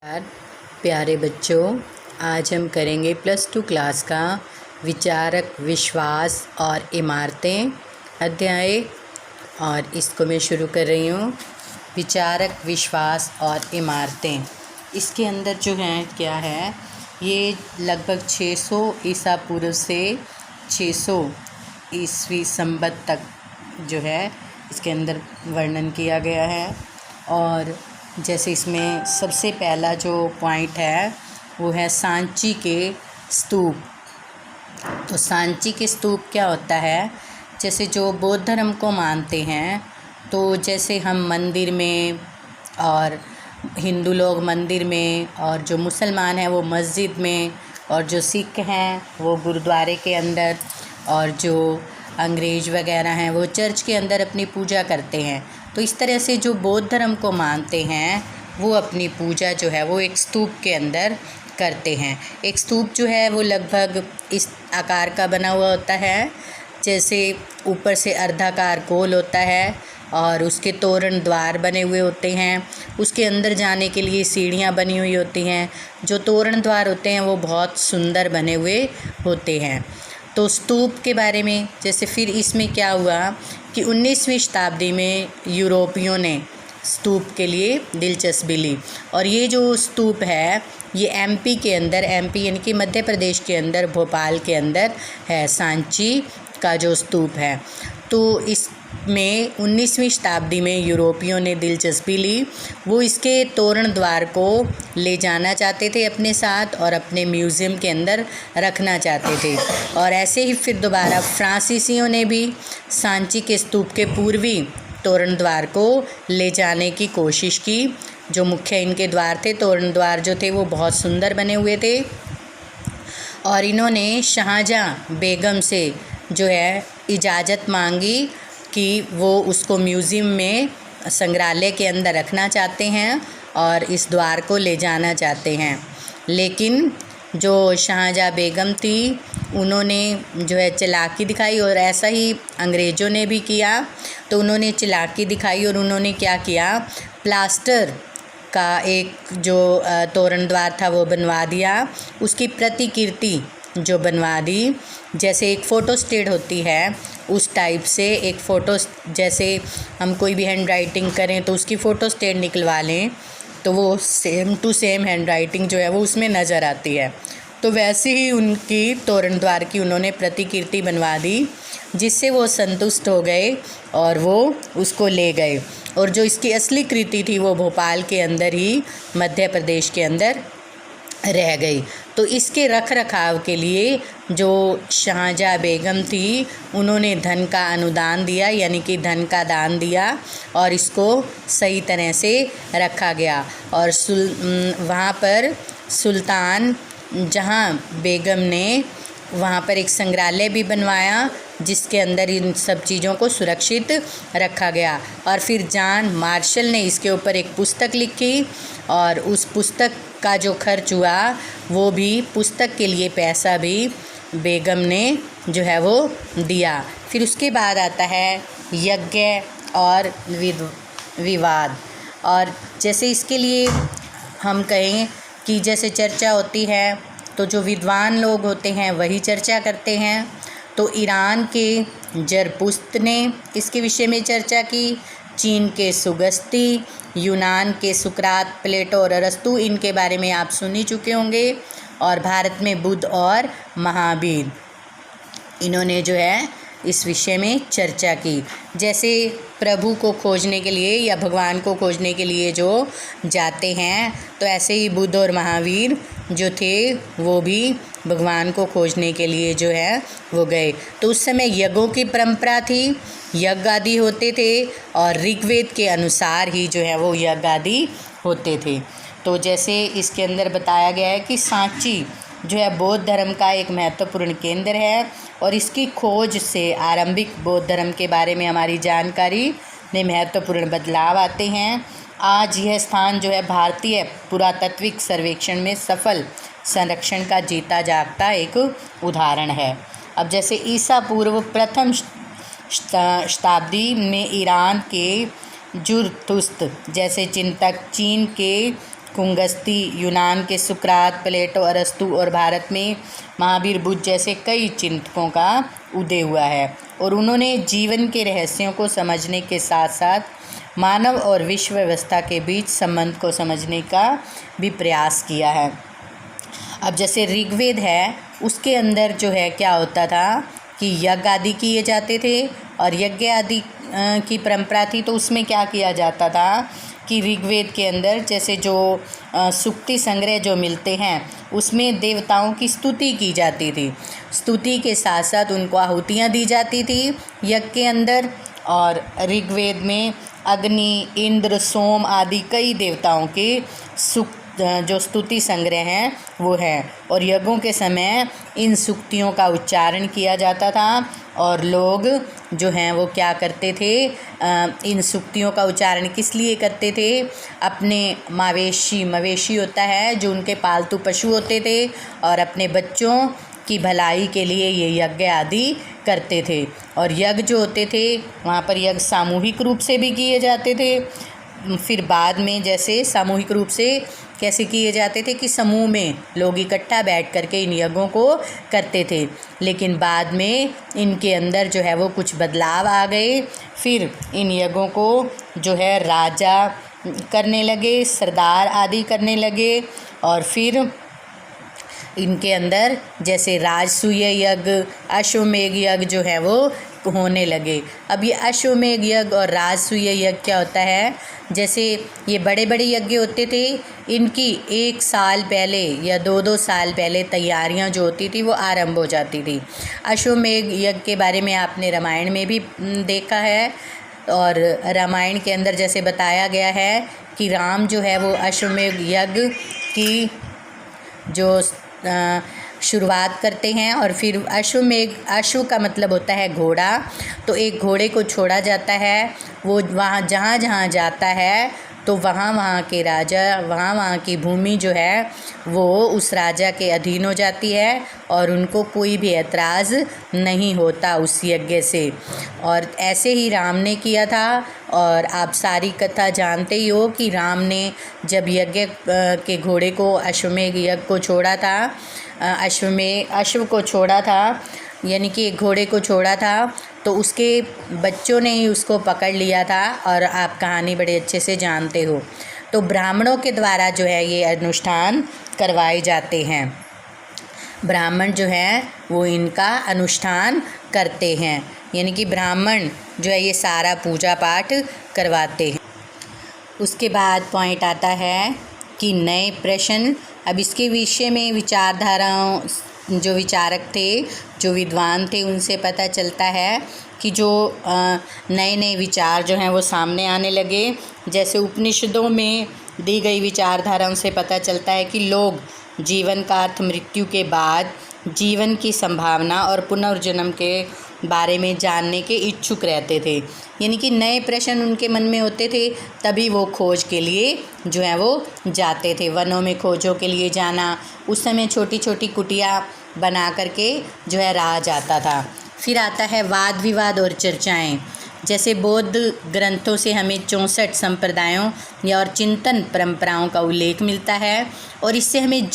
नमस्कार प्यारे बच्चों, आज हम करेंगे +2 क्लास का विचारक विश्वास और इमारतें अध्याय। और इसको मैं शुरू कर रही हूँ। विचारक विश्वास और इमारतें, इसके अंदर जो है क्या है, ये लगभग 600 ईसा पूर्व से 600 ईस्वी संवत तक जो है इसके अंदर वर्णन किया गया है। और जैसे इसमें सबसे पहला जो पॉइंट है वो है सांची के स्तूप। तो सांची के स्तूप क्या होता है, जैसे जो बौद्ध धर्म को मानते हैं, तो जैसे हम मंदिर में और हिंदू लोग मंदिर में, और जो मुसलमान हैं वो मस्जिद में, और जो सिख हैं वो गुरुद्वारे के अंदर, और जो अंग्रेज़ वगैरह हैं वो चर्च के अंदर अपनी पूजा करते हैं। तो इस तरह से जो बौद्ध धर्म को मानते हैं वो अपनी पूजा जो है वो एक स्तूप के अंदर करते हैं। एक स्तूप जो है वो लगभग इस आकार का बना हुआ होता है, जैसे ऊपर से अर्धाकार गोल होता है और उसके तोरण द्वार बने हुए होते हैं। उसके अंदर जाने के लिए सीढ़ियाँ बनी हुई होती हैं। जो तोरण द्वार होते हैं वो बहुत सुंदर बने हुए होते हैं। तो स्तूप के बारे में, जैसे फिर इसमें क्या हुआ कि 19वीं शताब्दी में यूरोपियों ने स्तूप के लिए दिलचस्पी ली। और ये जो स्तूप है ये एमपी के अंदर, एमपी यानी कि मध्य प्रदेश के अंदर, भोपाल के अंदर है, सांची का जो स्तूप है। तो इसमें 19वीं शताब्दी में यूरोपियों ने दिलचस्पी ली। वो इसके तोरण द्वार को ले जाना चाहते थे अपने साथ और अपने म्यूज़ियम के अंदर रखना चाहते थे। और ऐसे ही फिर दोबारा फ्रांसीसियों ने भी सांची के स्तूप के पूर्वी तोरण द्वार को ले जाने की कोशिश की। जो मुख्य इनके द्वार थे, तोरण द्वार जो थे वो बहुत सुंदर बने हुए थे। और इन्होंने शाहजहाँ बेगम से जो है इजाज़त मांगी कि वो उसको म्यूज़ियम में, संग्रहालय के अंदर रखना चाहते हैं और इस द्वार को ले जाना चाहते हैं। लेकिन जो शाहजहाँ बेगम थी उन्होंने जो है चालाकी दिखाई, और ऐसा ही अंग्रेज़ों ने भी किया। तो उन्होंने चालाकी दिखाई और उन्होंने क्या किया, प्लास्टर का एक जो तोरण द्वार था वो बनवा दिया। उसकी प्रतिकृति जो बनवा दी, जैसे एक फ़ोटो स्टेट होती है उस टाइप से एक फ़ोटो, जैसे हम कोई भी हैंड राइटिंग करें तो उसकी फ़ोटो स्टेट निकलवा लें तो वो same to same hand writing जो है वो उसमें नज़र आती है। तो वैसे ही उनकी तोरण द्वार की उन्होंने प्रतिकृति बनवा दी, जिससे वो संतुष्ट हो गए और वो उसको ले गए। और जो इसकी असली कृति थी वो भोपाल के अंदर ही, मध्य प्रदेश के अंदर रह गई। तो इसके रख रखाव के लिए जो शाहजहाँ बेगम थी उन्होंने धन का अनुदान दिया, यानी कि धन का दान दिया, और इसको सही तरह से रखा गया। और वहाँ पर सुल्तान जहाँ बेगम ने वहाँ पर एक संग्रहालय भी बनवाया जिसके अंदर इन सब चीज़ों को सुरक्षित रखा गया। और फिर जॉन मार्शल ने इसके ऊपर एक पुस्तक लिखी, और उस पुस्तक का जो खर्च हुआ वो भी, पुस्तक के लिए पैसा भी बेगम ने जो है वो दिया। फिर उसके बाद आता है यज्ञ और विवाद। और जैसे इसके लिए हम कहें कि जैसे चर्चा होती है तो जो विद्वान लोग होते हैं वही चर्चा करते हैं। तो ईरान के जरपुस्त ने इसके विषय में चर्चा की, चीन के सुगस्ती, यूनान के सुकरात, प्लेटो और अरस्तु, इनके बारे में आप सुन ही चुके होंगे। और भारत में बुद्ध और महावीर, इन्होंने जो है इस विषय में चर्चा की। जैसे प्रभु को खोजने के लिए या भगवान को खोजने के लिए जो जाते हैं, तो ऐसे ही बुद्ध और महावीर जो थे वो भी भगवान को खोजने के लिए जो है वो गए। तो उस समय यज्ञों की परंपरा थी, यज्ञ आदि होते थे, और ऋग्वेद के अनुसार ही जो है वो यज्ञ आदि होते थे। तो जैसे इसके अंदर बताया गया है कि सांची जो है बौद्ध धर्म का एक महत्वपूर्ण केंद्र है, और इसकी खोज से आरंभिक बौद्ध धर्म के बारे में हमारी जानकारी में महत्वपूर्ण बदलाव आते हैं। आज यह स्थान जो है भारतीय पुरातात्विक सर्वेक्षण में सफल संरक्षण का जीता जागता एक उदाहरण है। अब जैसे ईसा पूर्व प्रथम शताब्दी में ईरान के जुरतुस्त जैसे चिंतक, चीन के कुंगस्ती, यूनान के सुकरात, प्लेटो, अरस्तु और भारत में महावीर, बुद्ध जैसे कई चिंतकों का उदय हुआ है और उन्होंने जीवन के रहस्यों को समझने के साथ साथ मानव और विश्व व्यवस्था के बीच संबंध को समझने का भी प्रयास किया है। अब जैसे ऋग्वेद है, उसके अंदर जो है क्या होता था कि यज्ञ आदि किए जाते थे और यज्ञ आदि की परंपरा थी। तो उसमें क्या किया जाता था कि ऋग्वेद के अंदर जैसे जो सूक्ति संग्रह जो मिलते हैं उसमें देवताओं की स्तुति की जाती थी। स्तुति के साथ साथ उनको आहुतियाँ दी जाती थी यज्ञ के अंदर। और ऋग्वेद में अग्नि, इंद्र, सोम आदि कई देवताओं के जो स्तुति संग्रह हैं वो है और यज्ञों के समय इन सूक्तियों का उच्चारण किया जाता था और लोग जो हैं वो क्या करते थे, इन सूक्तियों का उच्चारण किस लिए करते थे, अपने मवेशी होता है जो उनके पालतू पशु होते थे और अपने बच्चों की भलाई के लिए ये यज्ञ आदि करते थे। और यज्ञ जो होते थे वहाँ पर यज्ञ सामूहिक रूप से भी किए जाते थे। फिर बाद में जैसे सामूहिक रूप से कैसे किए जाते थे कि समूह में लोग इकट्ठा बैठ करके इन यज्ञों को करते थे, लेकिन बाद में इनके अंदर जो है वो कुछ बदलाव आ गए। फिर इन यज्ञों को जो है राजा करने लगे, सरदार आदि करने लगे और फिर इनके अंदर जैसे राजसूय यज्ञ, अश्वमेध यज्ञ जो है वो होने लगे। अब ये अश्वमेध यज्ञ और राजसूय यज्ञ क्या होता है, जैसे ये बड़े बड़े यज्ञ होते थे, इनकी 1 साल पहले या 2-2 साल पहले तैयारियां जो होती थी वो आरंभ हो जाती थी। अश्वमेध यज्ञ के बारे में आपने रामायण में भी देखा है और रामायण के अंदर जैसे बताया गया है कि राम जो है वो अश्वमेध यज्ञ की जो शुरुआत करते हैं और फिर अश्व का मतलब होता है घोड़ा। तो एक घोड़े को छोड़ा जाता है, वो वहाँ जहाँ जाता है तो वहाँ के राजा, वहाँ की भूमि जो है वो उस राजा के अधीन हो जाती है और उनको कोई भी ऐतराज़ नहीं होता उस यज्ञ से। और ऐसे ही राम ने किया था और आप सारी कथा जानते ही हो कि राम ने जब यज्ञ के घोड़े को अश्वमेध यज्ञ को छोड़ा था, अश्व को छोड़ा था, यानी कि एक घोड़े को छोड़ा था, तो उसके बच्चों ने ही उसको पकड़ लिया था और आप कहानी बड़े अच्छे से जानते हो। तो ब्राह्मणों के द्वारा जो है ये अनुष्ठान करवाए जाते हैं। ब्राह्मण जो है वो इनका अनुष्ठान करते हैं, यानी कि ब्राह्मण जो है ये सारा पूजा पाठ करवाते हैं। उसके बाद पॉइंट आता है कि नए प्रश्न। अब इसके विषय में विचारधाराओं, जो विचारक थे, जो विद्वान थे, उनसे पता चलता है कि जो नए नए विचार जो हैं वो सामने आने लगे। जैसे उपनिषदों में दी गई विचारधाराओं से पता चलता है कि लोग जीवन का अर्थ, मृत्यु के बाद जीवन की संभावना और पुनर्जन्म के बारे में जानने के इच्छुक रहते थे, यानी कि नए प्रश्न उनके मन में होते थे, तभी वो खोज के लिए जो है वो जाते थे। वनों में खोजों के लिए जाना, उस समय छोटी छोटी कुटिया बना करके जो है रहा जाता था। फिर आता है वाद विवाद और चर्चाएं। जैसे बौद्ध ग्रंथों से हमें 64 संप्रदायों या और चिंतन परंपराओं का उल्लेख मिलता है और इससे हमें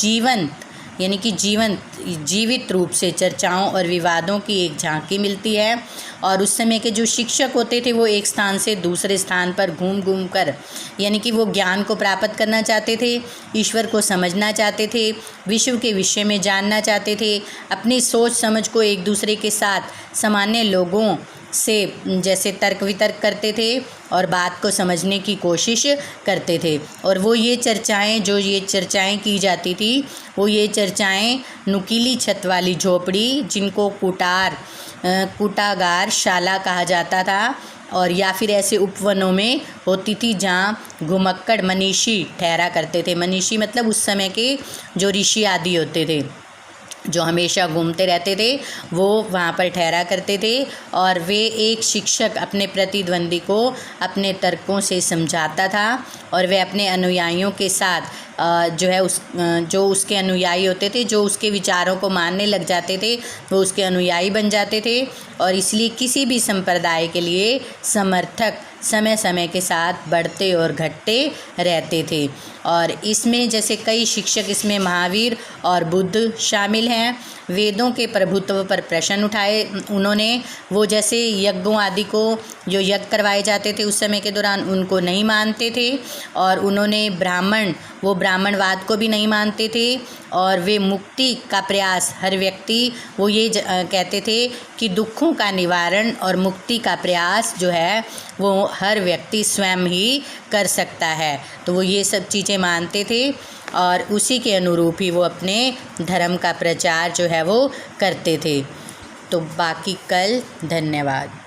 जीवित रूप से चर्चाओं और विवादों की एक झांकी मिलती है। और उस समय के जो शिक्षक होते थे वो एक स्थान से दूसरे स्थान पर घूम कर, यानी कि वो ज्ञान को प्राप्त करना चाहते थे, ईश्वर को समझना चाहते थे, विश्व के विषय में जानना चाहते थे, अपनी सोच समझ को एक दूसरे के साथ सामान्य लोगों से जैसे तर्क वितर्क करते थे और बात को समझने की कोशिश करते थे। और वो ये चर्चाएं की जाती थी, वो ये चर्चाएं नुकीली छत वाली झोपड़ी, जिनको कूटागार शाला कहा जाता था, और या फिर ऐसे उपवनों में होती थी जहाँ घुमक्कड़ मनीषी ठहरा करते थे। मनीषी मतलब उस समय के जो ऋषि आदि होते थे, जो हमेशा घूमते रहते थे, वो वहाँ पर ठहरा करते थे और वे एक शिक्षक अपने प्रतिद्वंदी को अपने तर्कों से समझाता था और वे अपने अनुयायियों के साथ जो उसके अनुयायी होते थे, जो उसके विचारों को मानने लग जाते थे, वो उसके अनुयायी बन जाते थे। और इसलिए किसी भी संप्रदाय के लिए समर्थक समय समय के साथ बढ़ते और घटते रहते थे। और इसमें जैसे कई शिक्षक इसमें महावीर और बुद्ध शामिल हैं। वेदों के प्रभुत्व पर प्रश्न उठाए उन्होंने। वो जैसे यज्ञों आदि को, जो यज्ञ करवाए जाते थे उस समय के दौरान, उनको नहीं मानते थे। और उन्होंने वो ब्राह्मणवाद को भी नहीं मानते थे। और वे मुक्ति का प्रयास, हर व्यक्ति, वो ये कहते थे कि दुखों का निवारण और मुक्ति का प्रयास जो है वो हर व्यक्ति स्वयं ही कर सकता है। तो वो ये सब चीज़ें मानते थे और उसी के अनुरूप ही वो अपने धर्म का प्रचार जो है वो करते थे। तो बाकी कल। धन्यवाद।